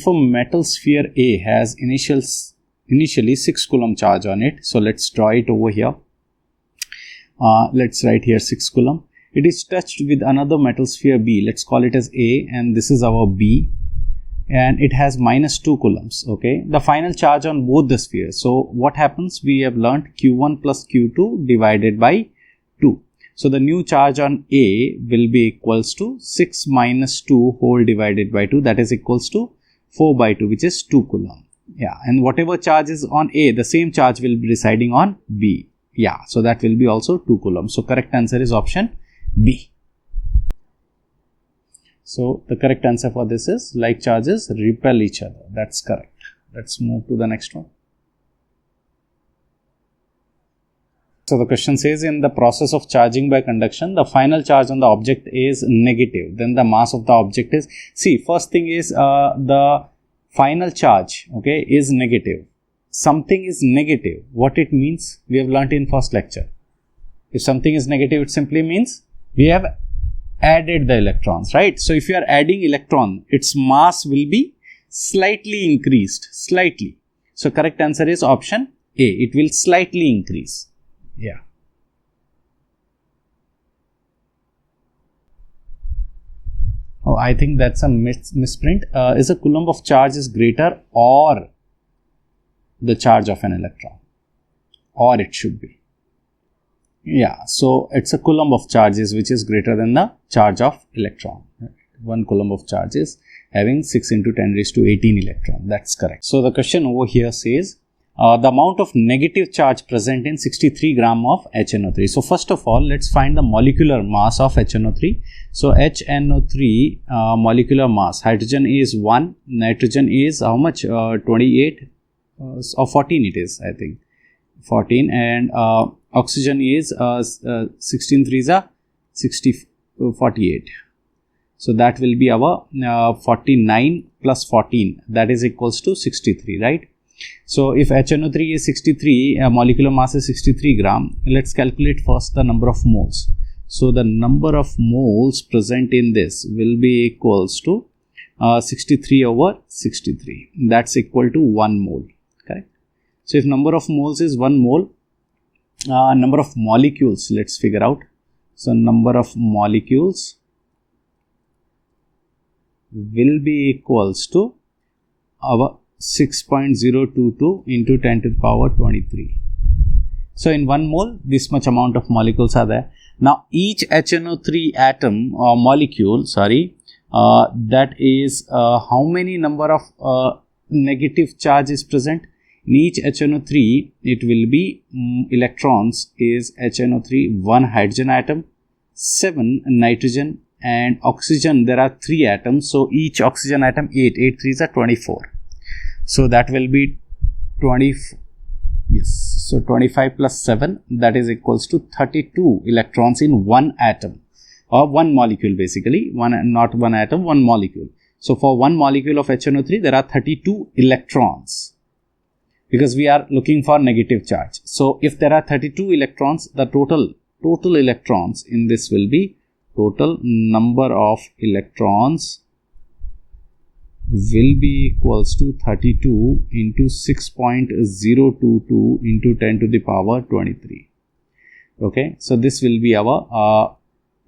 if a metal sphere A has initially 6 Coulomb charge on it, so let's draw it over here. Let's write here 6 Coulomb. It is touched with another metal sphere B. Let's call it as A, and this is our B, and it has minus 2 coulombs. Okay, the final charge on both the spheres. So what happens? We have learned Q1 plus Q2 divided by 2. So the new charge on A will be equals to 6 minus 2 whole divided by 2, that is equals to 4 by 2, which is 2 Coulomb. Yeah, and whatever charge is on A, the same charge will be residing on B. Yeah, so that will be also 2 Coulomb. So correct answer is option B. So the correct answer for this is like charges repel each other. That's correct. Let's move to the next one. So the question says, in the process of charging by conduction, the final charge on the object is negative. Then the mass of the object is, see, first thing is the final charge, okay, is negative. Something is negative. What it means, we have learnt in first lecture. If something is negative, it simply means we have added the electrons, right? So if you are adding electron, its mass will be slightly increased, slightly. So correct answer is option A. It will slightly increase. Yeah. Oh, I think that's a misprint. Is a Coulomb of charge is greater or the charge of an electron? Or it should be. Yeah, so it's a Coulomb of charges which is greater than the charge of electron. 1 Coulomb of charge is having 6 into 10 raised to 18 electron. That's correct. So the question over here says, the amount of negative charge present in 63 gram of HNO3. So first of all, let's find the molecular mass of HNO3. So HNO3 molecular mass, hydrogen is 1, nitrogen is how much? 28 or 14 it is, I think. 14, and oxygen is 16 3s are 48. So that will be our 49 plus 14, that is equals to 63, right? So if HNO3 is 63, molecular mass is 63 gram, let's calculate first the number of moles. So the number of moles present in this will be equals to 63 over 63. That's equal to 1 mole, correct? So if number of moles is 1 mole, number of molecules, let's figure out. So number of molecules will be equals to our 6.022 into 10 to the power 23. So in 1 mole, this much amount of molecules are there. Now each HNO3 atom or molecule, that is how many number of negative charge is present? In each HNO3, it will be electrons is HNO3, 1 hydrogen atom, 7 nitrogen, and oxygen, there are 3 atoms. So each oxygen atom 8 3s are 24. So that will be 20, yes, so 25 plus 7, that is equals to 32 electrons in 1 atom or 1 molecule, basically, not 1 atom, 1 molecule. So for 1 molecule of HNO3, there are 32 electrons because we are looking for negative charge. So if there are 32 electrons, the total electrons in this will be, total number of electrons will be equals to 32 into 6.022 into 10 to the power 23. Okay, so this will be our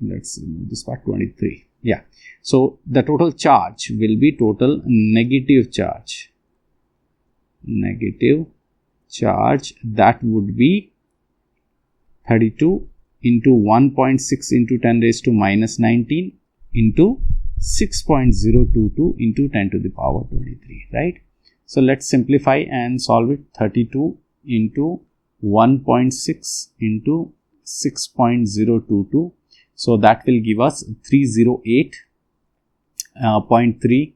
let's move this part, 23. Yeah, so the total charge will be total negative charge, that would be 32 into 1.6 into 10 raised to minus 19 into 6.022 into 10 to the power 23, right? So let's simplify and solve it. 32 into 1.6 into 6.022. So that will give us 308.3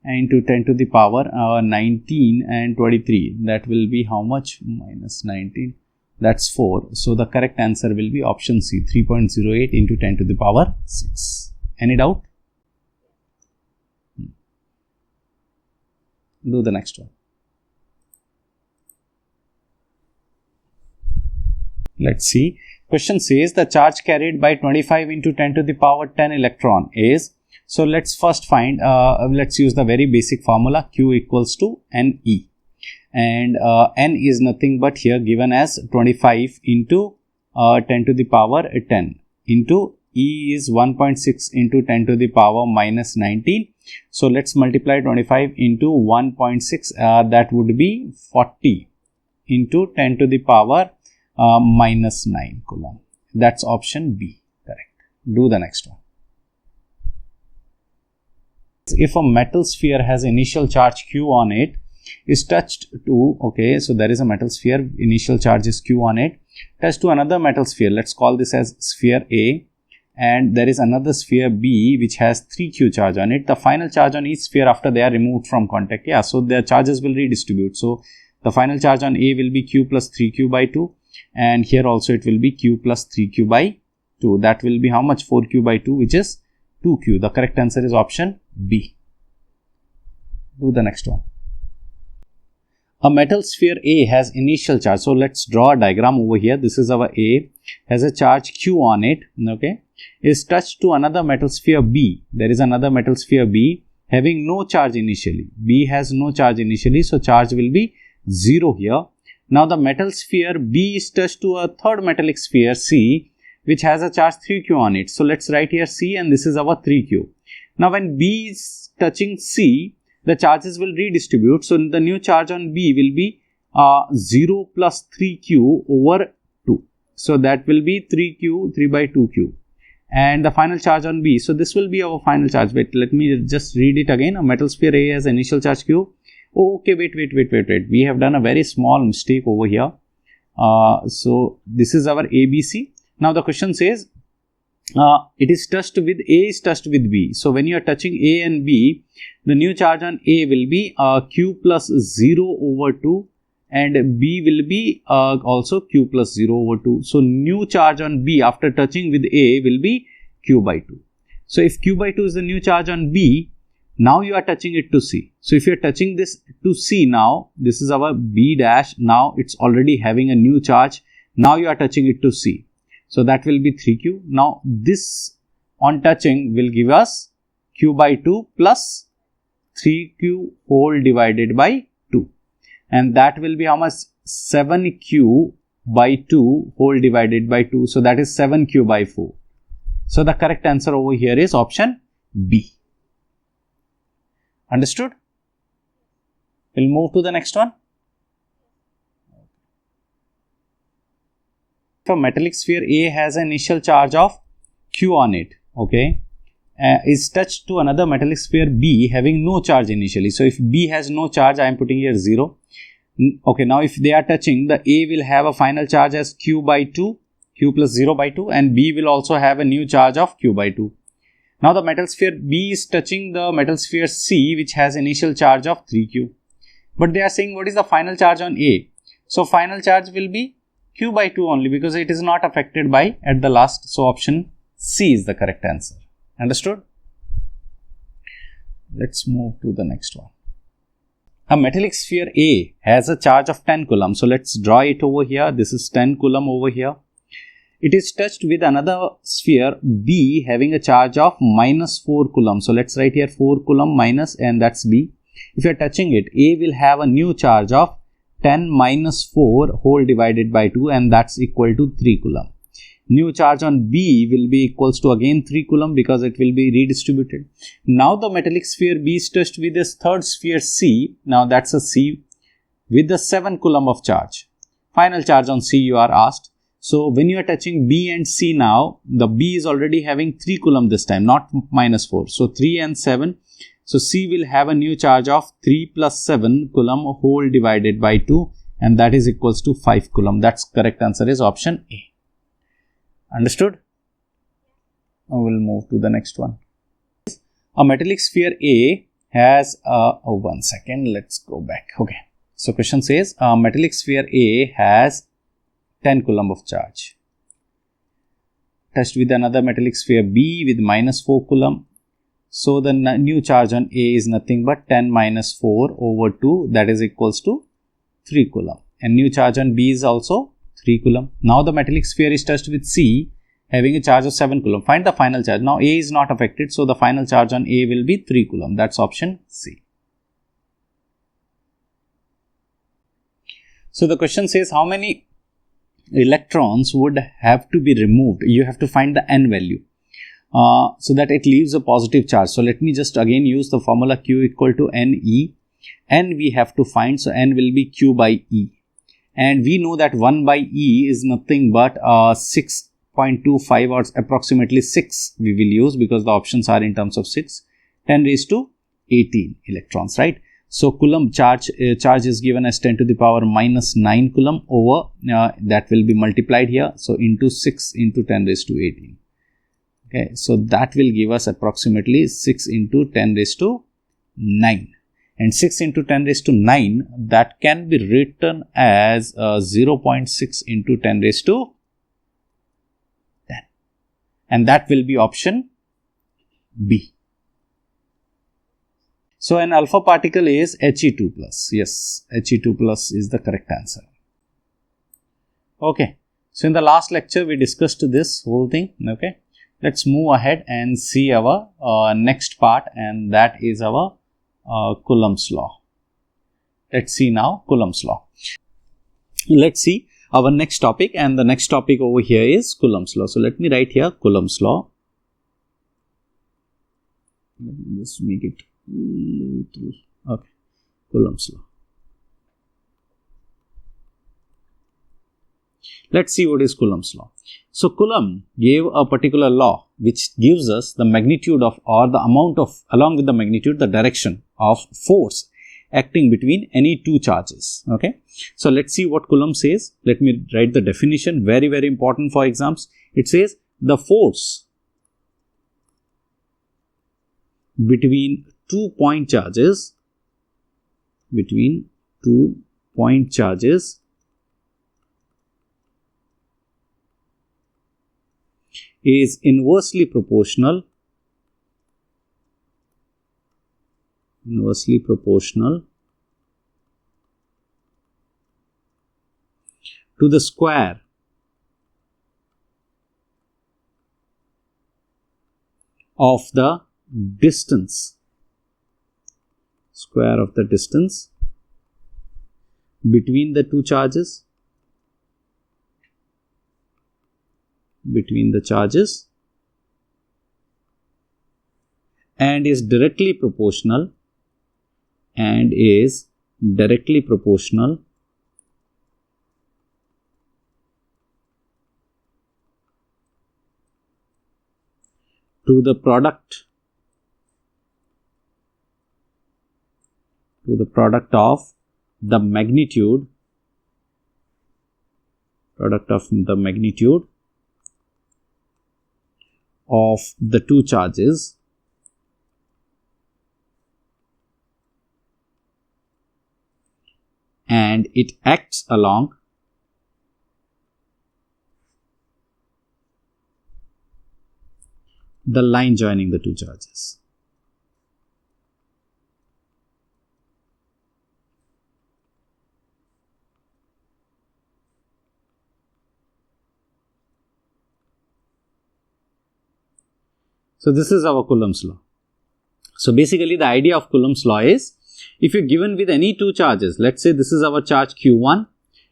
into 10 to the power 19 and 23. That will be how much? Minus 19. That's 4. So the correct answer will be option C, 3.08 into 10 to the power 6. Any doubt? Do the next one. Let's see. Question says the charge carried by 25 into 10 to the power 10 electron is So let's first find, let's use the very basic formula, Q equals to NE. And N is nothing but here given as 25 into 10 to the power 10 into E is 1.6 into 10 to the power minus 19. So let's multiply 25 into 1.6, that would be 40 into 10 to the power minus 9 Coulomb. That's option B, correct. Do the next one. If a metal sphere has initial charge Q on it, is touched to, okay, so there is a metal sphere, initial charge is Q on it, touched to another metal sphere, let's call this as sphere A, and there is another sphere B which has 3Q charge on it. The final charge on each sphere after they are removed from contact, yeah, so their charges will redistribute. So the final charge on A will be Q plus 3Q by 2, and here also it will be Q plus 3Q by 2. That will be how much? 4Q by 2, which is 2Q. The correct answer is option B. Do the next one. A metal sphere A has initial charge. So let's draw a diagram over here. This is our A, has a charge Q on it, okay, is touched to another metal sphere B. There is another metal sphere B having no charge initially. B has no charge initially, so charge will be 0 here. Now the metal sphere B is touched to a third metallic sphere C which has a charge 3Q on it. So let's write here C, and this is our 3Q. Now when B is touching C, the charges will redistribute. So the new charge on B will be 0 plus 3Q over 2. So that will be 3Q, 3 by 2Q. And the final charge on B. So this will be our final charge. Wait, let me just read it again. A metal sphere A has initial charge Q. Oh, okay, wait. We have done a very small mistake over here. So this is our ABC. Now the question says, it is touched with A is touched with B. So when you are touching A and B, the new charge on A will be Q plus 0 over 2, and B will be also Q plus 0 over 2. So new charge on B after touching with A will be Q by 2. So if Q by 2 is the new charge on B, now you are touching it to C. So if you are touching this to C now, this is our B dash, now it's already having a new charge. Now you are touching it to C. So that will be 3Q. Now this on touching will give us Q by 2 plus 3Q whole divided by 2. And that will be how much? 7Q by 2 whole divided by 2. So that is 7Q by 4. So the correct answer over here is option B. Understood? We'll move to the next one. If a metallic sphere A has an initial charge of Q on it, okay, is touched to another metallic sphere B having no charge initially. So if B has no charge, I am putting here 0. Okay, now if they are touching, the A will have a final charge as Q by 2, Q plus 0 by 2, and B will also have a new charge of Q by 2. Now the metal sphere B is touching the metal sphere C which has initial charge of 3Q. But they are saying what is the final charge on A? So final charge will be Q by 2 only, because it is not affected by at the last. So option C is the correct answer. Understood? Let's move to the next one. A metallic sphere A has a charge of 10 Coulomb. So let's draw it over here. This is 10 Coulomb over here. It is touched with another sphere B having a charge of minus 4 Coulomb. So let's write here 4 Coulomb minus, and that's B. If you are touching it, A will have a new charge of 10 minus 4 whole divided by 2, and that's equal to 3 Coulomb. New charge on B will be equals to again 3 Coulomb because it will be redistributed. Now the metallic sphere B is touched with this third sphere C. Now that's a C with the 7 Coulomb of charge. Final charge on C you are asked. So when you are touching B and C now, the B is already having 3 Coulomb this time, not minus 4. So 3 and 7. So C will have a new charge of 3 plus 7 Coulomb whole divided by 2, and that is equals to 5 Coulomb. That's correct answer is option A. Understood? Now we'll move to the next one. A metallic sphere A has, one second, let's go back. Okay. So question says, a metallic sphere A has 10 Coulomb of charge. Touched with another metallic sphere B with minus 4 Coulomb. So the new charge on A is nothing but 10 minus 4 over 2, that is equals to 3 Coulomb. And new charge on B is also 3 Coulomb. Now the metallic sphere is touched with C having a charge of 7 Coulomb. Find the final charge. Now A is not affected, so the final charge on A will be 3 Coulomb. That's option C. So the question says how many electrons would have to be removed. You have to find the n value so that it leaves a positive charge. So let me just again use the formula Q equal to NE. N we have to find, so N will be Q by E. And we know that 1 by E is nothing but 6.25 or approximately 6 we will use, because the options are in terms of 6. 10 raised to 18 electrons, right? So Coulomb charge is given as 10 to the power minus 9 Coulomb over, that will be multiplied here. So into 6 into 10 raised to 18. Okay, so that will give us approximately 6 into 10 raised to 9. And 6 into 10 raised to 9, that can be written as 0.6 into 10 raised to 10. And that will be option B. So an alpha particle is He2 plus. Yes, He2 plus is the correct answer. Okay. So in the last lecture, we discussed this whole thing. Okay. Let's move ahead and see our next part, and that is our Coulomb's law. Let's see now Coulomb's law. Let's see our next topic, and the next topic over here is Coulomb's law. So let me write here Coulomb's law. Let me just make it. Okay, Coulomb's law. Let's see what is Coulomb's law. So Coulomb gave a particular law which gives us the magnitude of, or the amount of, along with the magnitude, the direction of force acting between any two charges. Okay. So let's see what Coulomb says. Let me write the definition. Very, very important for exams. It says the force between 2 point charges, is inversely proportional to the square of the distance between the two charges, and is directly proportional to the product of the magnitude of the two charges and it acts along the line joining the two charges. So this is our Coulomb's law. So basically the idea of Coulomb's law is, if you're given with any two charges, let's say this is our charge Q1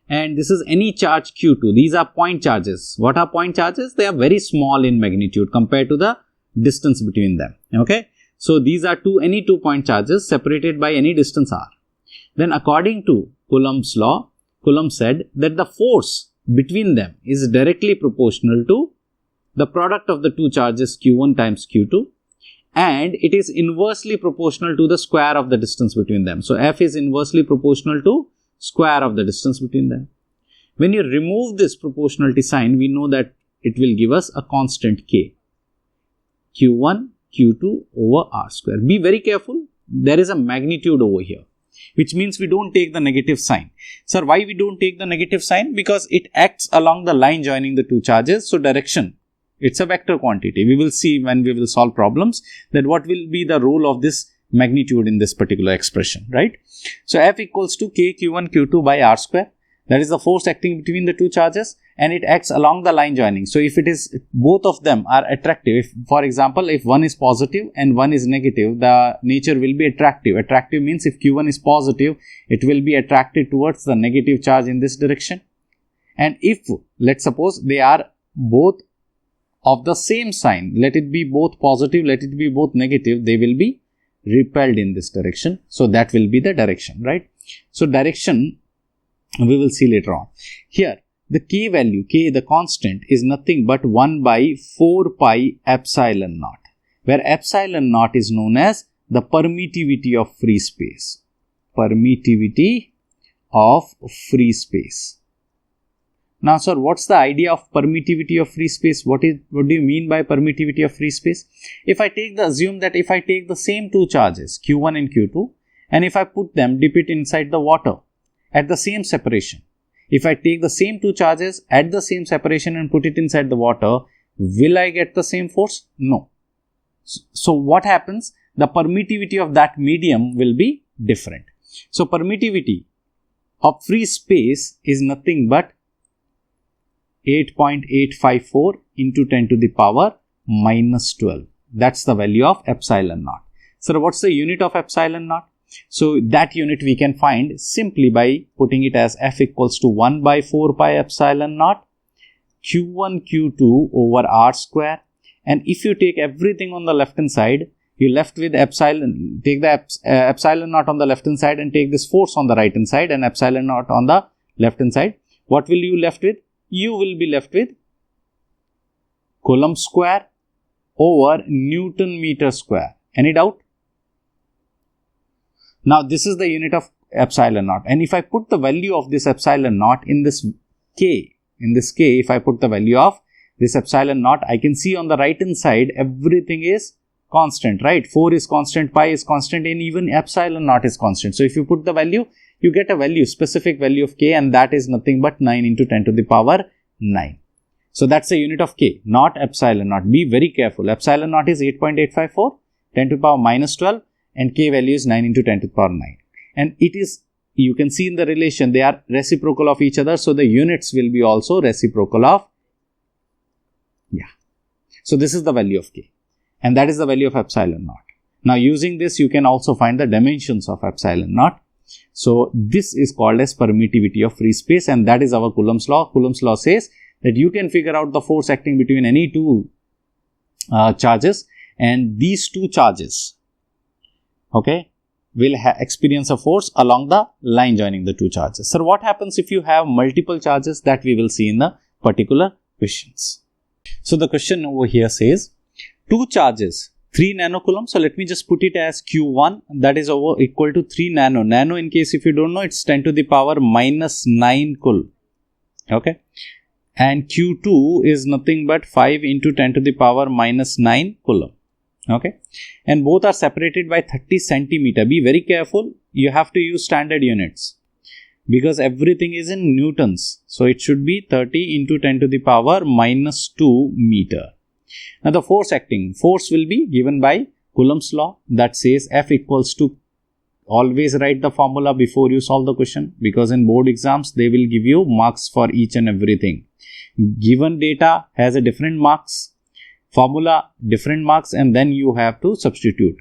and this is any charge Q2. These are point charges. What are point charges? They are very small in magnitude compared to the distance between them. Okay. So these are any 2 point charges separated by any distance r. Then according to Coulomb's law, Coulomb said that the force between them is directly proportional to the product of the two charges Q1 times Q2, and it is inversely proportional to the square of the distance between them. So F is inversely proportional to square of the distance between them. When you remove this proportionality sign, we know that it will give us a constant K. Q1, Q2 over R square. Be very careful. There is a magnitude over here, which means we don't take the negative sign. Sir, why we don't take the negative sign? Because it acts along the line joining the two charges. So direction, it's a vector quantity. We will see when we will solve problems that what will be the role of this magnitude in this particular expression, right? So F equals to K Q1 Q2 by R square. That is the force acting between the two charges, and it acts along the line joining. So if it is, both of them are attractive, if, for example, if one is positive and one is negative, the nature will be attractive. Attractive means if Q1 is positive, it will be attracted towards the negative charge in this direction. And if, let's suppose they are both of the same sign, let it be both positive, let it be both negative, they will be repelled in this direction. So that will be the direction, right? So direction we will see later on. Here the K value, K the constant, is nothing but 1 by 4 pi epsilon naught, where epsilon naught is known as the permittivity of free space. Permittivity of free space. Now, sir, what's the idea of permittivity of free space? What do you mean by permittivity of free space? If I assume that if I take the same two charges, Q1 and Q2, and if I put them, dip it inside the water at the same separation, if I take the same two charges at the same separation and put it inside the water, will I get the same force? No. So what happens? The permittivity of that medium will be different. So permittivity of free space is nothing but 8.854 into 10 to the power minus 12. That's the value of epsilon naught. So what's the unit of epsilon naught? So that unit we can find simply by putting it as F equals to 1 by 4 pi epsilon naught Q1 Q2 over R square. And if you take everything on the left hand side, you left with epsilon, take the epsilon naught on the left hand side and take this force on the right hand side and epsilon naught on the left hand side. What will you left with? You will be left with Coulomb square over Newton meter square. Any doubt? Now this is the unit of epsilon naught, and if I put the value of this epsilon naught in this K, if I put the value of this epsilon naught, I can see on the right hand side everything is constant, right? 4 is constant, pi is constant, and even epsilon naught is constant. So if you put the value, you get a value, specific value of K, and that is nothing but 9 into 10 to the power 9. So that's the unit of K, not epsilon naught. Be very careful. Epsilon naught is 8.854, 10 to the power minus 12, and K value is 9 into 10 to the power 9. And it is, you can see in the relation, they are reciprocal of each other. So the units will be also reciprocal of, So this is the value of K. And that is the value of epsilon naught. Now using this, you can also find the dimensions of epsilon naught. So this is called as permittivity of free space, and that is our Coulomb's law. Coulomb's law says that you can figure out the force acting between any two charges, and these two charges, okay, will experience a force along the line joining the two charges. So what happens if you have multiple charges? That we will see in the particular questions. So the question over here says two charges, 3 nanocoulomb. So let me just put it as Q1, that is over equal to 3 nano. Nano, in case if you don't know, it's 10 to the power minus 9 coulomb. Okay. And Q2 is nothing but 5 into 10 to the power minus 9 coulomb. Okay. And both are separated by 30 centimeter. Be very careful. You have to use standard units because everything is in newtons. So it should be 30 into 10 to the power minus 2 meter. Now the force acting, force will be given by Coulomb's law, that says F equals to, always write the formula before you solve the question, because in board exams they will give you marks for each and everything. Given data has a different marks, formula different marks, and then you have to substitute.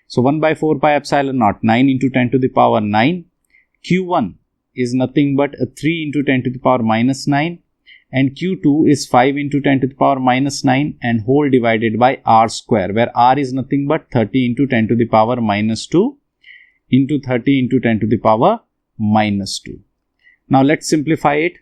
So 1 by 4 pi epsilon naught, 9 into 10 to the power 9. Q1 is nothing but 3 into 10 to the power minus 9. And Q2 is 5 into 10 to the power minus 9 and whole divided by R square, where R is nothing but 30 into 10 to the power minus 2 into 30 into 10 to the power minus 2. Now let's simplify it.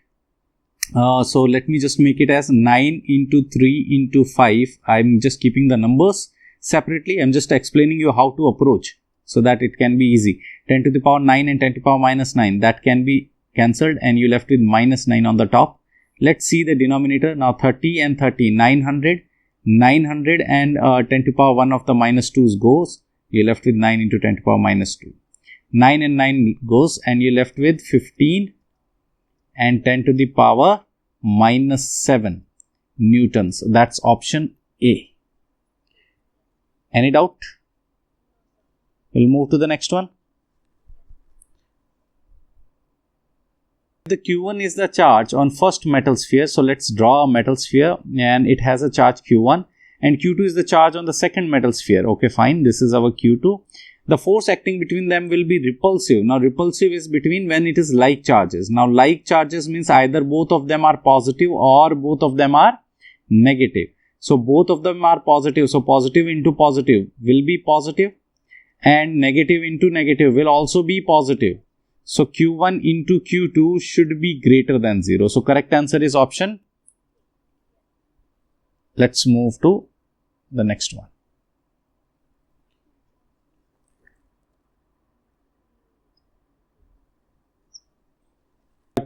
So let me just make it as 9 into 3 into 5. I'm just keeping the numbers separately. I'm just explaining you how to approach so that it can be easy. 10 to the power 9 and 10 to the power minus 9, that can be cancelled and you left with minus 9 on the top. Let's see the denominator. Now 30 and 30, 900. 900 and 10 to the power 1 of the minus 2's goes. You're left with 9 into 10 to the power minus 2. 9 and 9 goes and you're left with 15 and 10 to the power minus 7 newtons. That's option A. Any doubt? We'll move to the next one. the Q1 is the charge on first metal sphere, so let's draw a metal sphere and it has a charge Q1, and Q2 is the charge on the second metal sphere. Okay, fine, this is our Q2. The force acting between them will be repulsive. Now, repulsive is between when it is like charges. Now, like charges means either both of them are positive or both of them are negative. So, both of them are positive. So, positive into positive will be positive and negative into negative will also be positive. So, Q1 into Q2 should be greater than 0. So, correct answer is option. Let's move to the next one.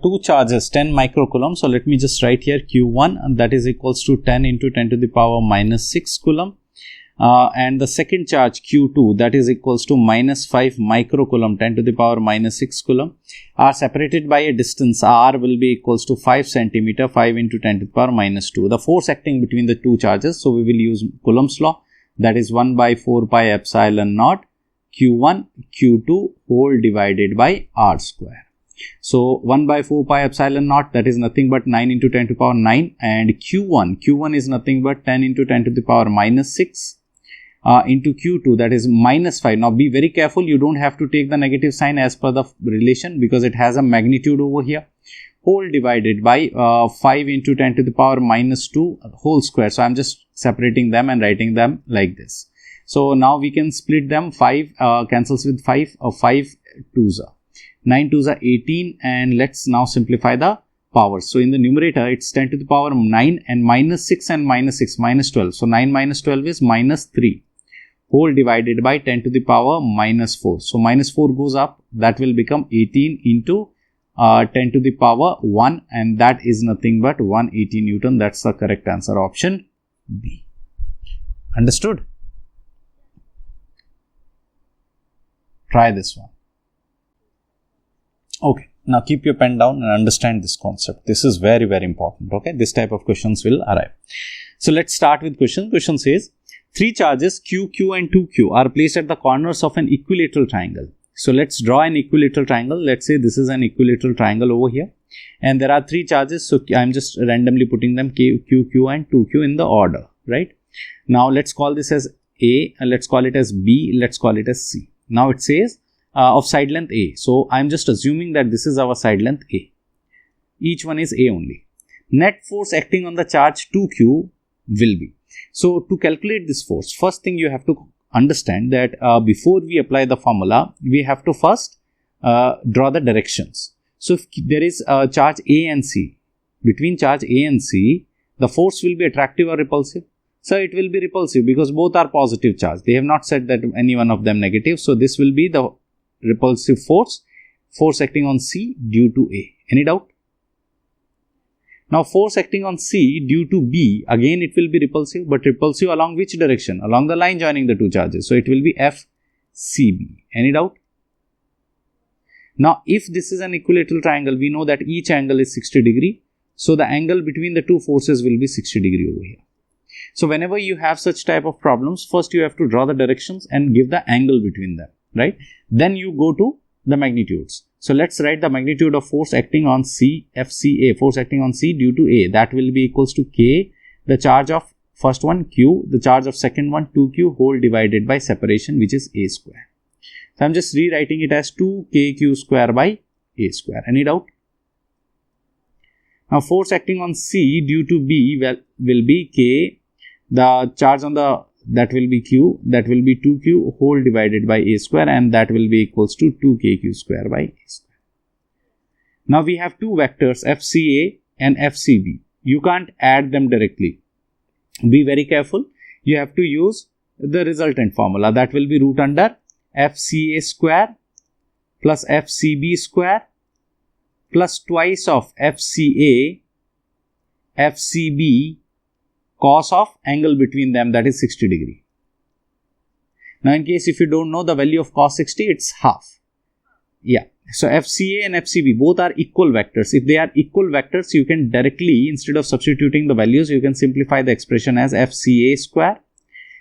Two charges 10 microcoulomb. So let me just write here Q1, and that is equals to 10 into 10 to the power minus 6 coulomb. And the second charge Q2, that is equals to minus 5 microcoulomb, 10 to the power minus 6 coulomb, are separated by a distance r will be equals to 5 centimeter, 5 into 10 to the power minus 2. The force acting between the two charges, so we will use Coulomb's law, that is 1 by 4 pi epsilon naught Q1 Q2 whole divided by r square. So 1 by 4 pi epsilon naught, that is nothing but 9 into 10 to the power 9, and Q1 is nothing but 10 into 10 to the power minus 6 into Q2, that is minus 5. Now be very careful, you don't have to take the negative sign as per the relation because it has a magnitude over here, whole divided by 5 into 10 to the power minus 2 whole square. So I'm just separating them and writing them like this. So now we can split them. 5 cancels with 5, 5 2s are 9 2s are 18, and let's now simplify the powers. So in the numerator it's 10 to the power 9 and minus 6 and minus 6 minus 12. So 9 minus 12 is minus 3 whole divided by 10 to the power minus 4. So minus 4 goes up, that will become 18 into 10 to the power 1, and that is nothing but 180 Newton. That's the correct answer, option B. Understood? Try this one. Okay, now keep your pen down and understand this concept. This is very, very important. Okay, this type of questions will arrive. So let's start with question. Question says, three charges Q, Q and 2Q are placed at the corners of an equilateral triangle. So let's draw an equilateral triangle. Let's say this is an equilateral triangle over here, and there are three charges. So I'm just randomly putting them Q, Q and 2Q in the order, right? Now let's call this as A, and let's call it as B, let's call it as C. Now it says of side length A. So I'm just assuming that this is our side length A. Each one is A only. Net force acting on the charge 2Q will be. So to calculate this force, first thing you have to understand that before we apply the formula, we have to first draw the directions. So if there is a charge A and C, between charge A and C, the force will be attractive or repulsive. So it will be repulsive because both are positive charge. They have not said that any one of them negative. So this will be the repulsive force acting on C due to A. Any doubt? Now force acting on C due to B, again it will be repulsive, but repulsive along which direction? Along the line joining the two charges. So it will be FCB. Any doubt? Now if this is an equilateral triangle, we know that each angle is 60 degree. So the angle between the two forces will be 60 degree over here. So whenever you have such type of problems, first you have to draw the directions and give the angle between them, right? Then you go to the magnitudes. So let's write the magnitude of force acting on C, FCA, force acting on C due to A. That will be equals to K, the charge of first one Q, the charge of second one 2Q whole divided by separation, which is A square. So I'm just rewriting it as 2KQ square by A square. Any doubt? Now force acting on C due to B will be K, the charge on the, that will be Q, that will be 2Q whole divided by A square, and that will be equals to 2KQ square by A square. Now we have two vectors FCA and FCB. You can't add them directly. Be very careful. You have to use the resultant formula, that will be root under FCA square plus FCB square plus twice of FCA, FCB cos of angle between them, that is 60 degree. Now in case if you don't know the value of cos 60, it's half. Yeah. So FCA and FCB both are equal vectors. If they are equal vectors, you can directly, instead of substituting the values, you can simplify the expression as FCA square.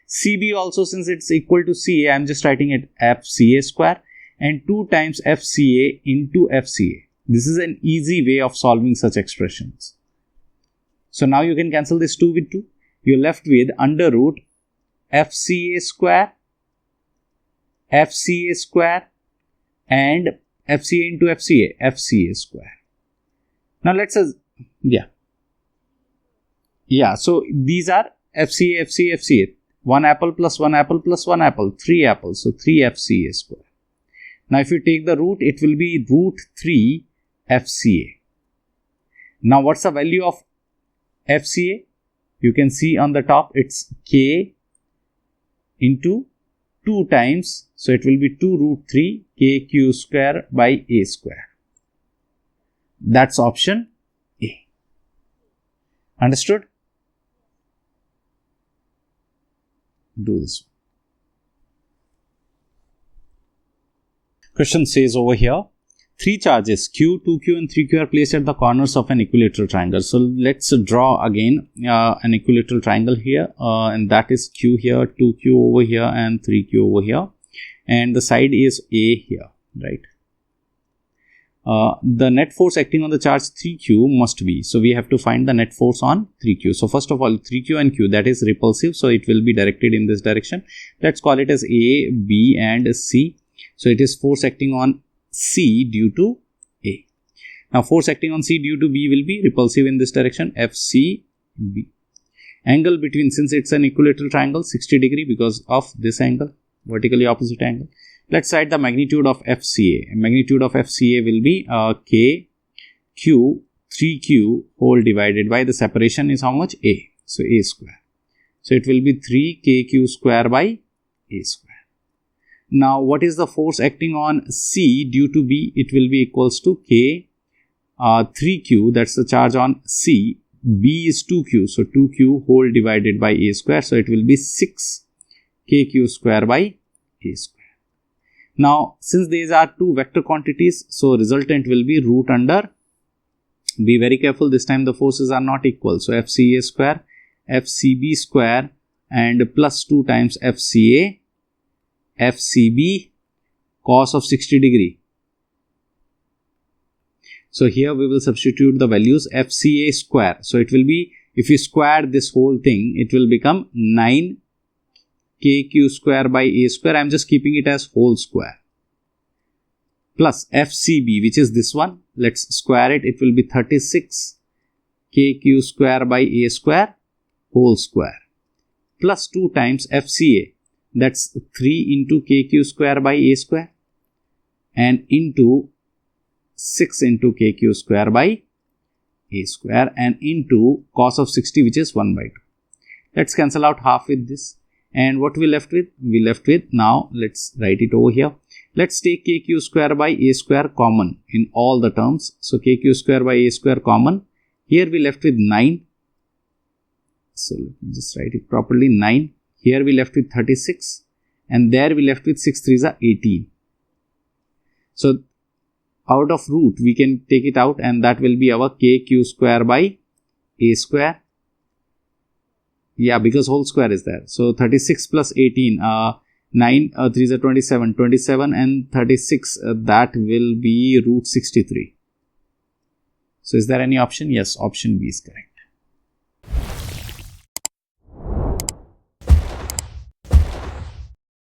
CB also, since it's equal to CA, I'm just writing it FCA square, and 2 times FCA into FCA. This is an easy way of solving such expressions. So now you can cancel this 2 with 2. You're left with under root FCA square, FCA square, and FCA into FCA, FCA square. Now let's say, so these are FCA, FCA, FCA. 1 apple plus 1 apple plus 1 apple, 3 apples, so 3 FCA square. Now if you take the root, it will be root 3 FCA. Now what's the value of FCA? You can see on the top, it's K into 2 times, so it will be 2 root 3 KQ square by A square. That's option A. Understood? Do this. Question says over here, 3 charges Q, 2Q and 3Q are placed at the corners of an equilateral triangle. So let's draw again an equilateral triangle here, and that is Q here, 2Q over here and 3Q over here, and the side is A here, right? The net force acting on the charge 3Q must be, so we have to find the net force on 3Q. So first of all, 3Q and Q, that is repulsive, so it will be directed in this direction. Let's call it as A, B and C. So it is force acting on C due to A. Now force acting on C due to B will be repulsive in this direction, FCB. Angle between, since it's an equilateral triangle, 60 degree because of this angle, vertically opposite angle. Let's write the magnitude of FCA. Magnitude of FCA will be K, Q, 3Q whole divided by the separation is how much? A. So A square. So it will be 3KQ square by A square. Now what is the force acting on C due to B? It will be equals to K 3Q, that's the charge on C. B is 2Q, so 2Q whole divided by A square. So it will be 6KQ square by A square. Now since these are two vector quantities, so resultant will be root under, be very careful, this time the forces are not equal. So FCA square, FCB square and plus 2 times FCA, FCB cos of 60 degree. So here we will substitute the values FCA square. So it will be, if you square this whole thing, it will become 9KQ square by A square. I am just keeping it as whole square. Plus FCB, which is this one. Let's square it. It will be 36KQ square by A square whole square. Plus 2 times FCA. That's 3 into KQ square by A square and into 6 into KQ square by A square and into cos of 60, which is 1 by 2. Let's cancel out half with this. And what we left with? We left with, now let's write it over here. Let's take KQ square by A square common in all the terms. So KQ square by A square common. Here we left with 9. So let me just write it properly, 9. Here we left with 36 and there we left with 6 3s are 18. So out of root we can take it out and that will be our KQ square by A square. Yeah, because whole square is there. So 36 plus 18, 9 3s are 27, 27 and 36, that will be root 63. So is there any option? Yes, option B is correct.